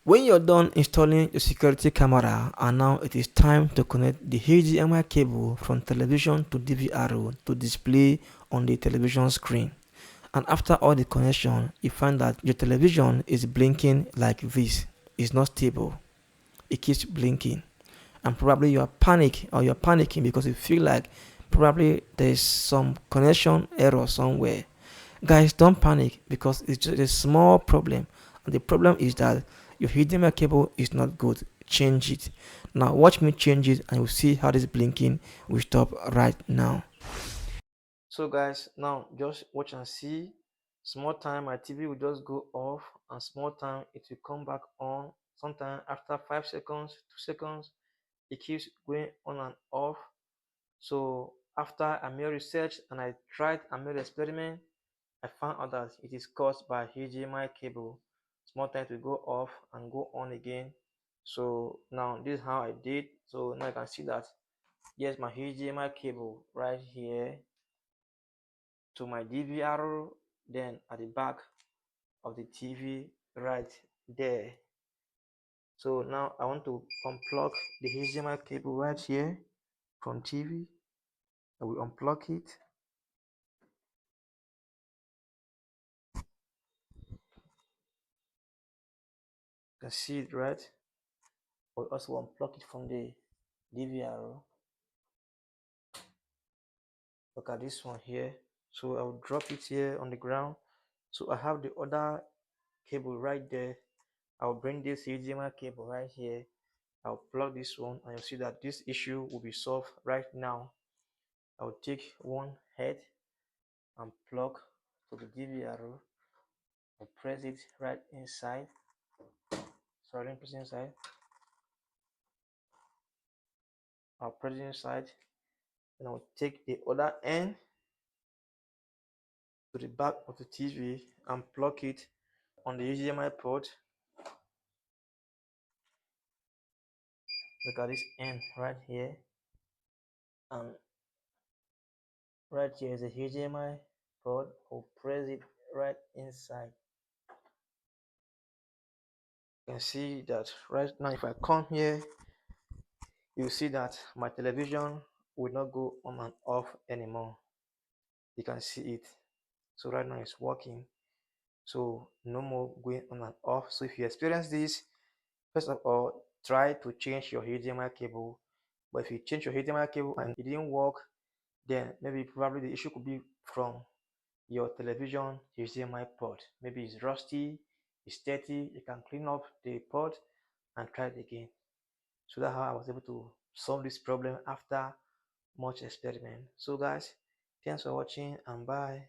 When you're done installing the security camera, and now it is time to connect the HDMI cable from television to DVR to display on the television screen. And after all the connection, you find that your television is blinking like this. It's not stable. It keeps blinking. And probably you are panic or you're panicking because you feel like probably there's some connection error somewhere. Guys, don't panic because it's just a small problem. And the problem is that your HDMI cable is not good. Change it. Now watch me change it and you'll see how this blinking will stop right now. So guys, now just watch and see. Small time my TV will just go off, and small time it will come back on. Sometime after 5 seconds, 2 seconds, it keeps going on and off. So after I made research and I tried and made experiment, I found out that it is caused by HDMI cable. Small time to go off and go on again. So now this is how I did. So now you can see that here's my HDMI cable right here to my DVR, then at the back of the TV right there. So now I want to unplug the HDMI cable right here from TV. I will unplug it. You can see it right. I will also unplug it from the DVR. Look at this one here. So I will drop it here on the ground. So I have the other cable right there. I'll bring this HDMI cable right here. I'll plug this one and you'll see that this issue will be solved right now. I'll take one head and plug to the DVR. I'll press it right inside. Sorry, let me press it inside. I'll press it inside. And I'll take the other end to the back of the TV and plug it on the HDMI port. Look at this end right here. And right here is a HDMI port. I'll press it right inside. You can see that right now if I come here, you see that my television will not go on and off anymore. You can see it. So right now it's working. So no more going on and off. So if you experience this, first of all, try to change your HDMI cable. But if you change your HDMI cable and it didn't work, then maybe probably the issue could be from your television HDMI port. Maybe it's rusty, it's dirty. You can clean up the port and try it again. So that's how I was able to solve this problem after much experiment. So guys, thanks for watching and bye.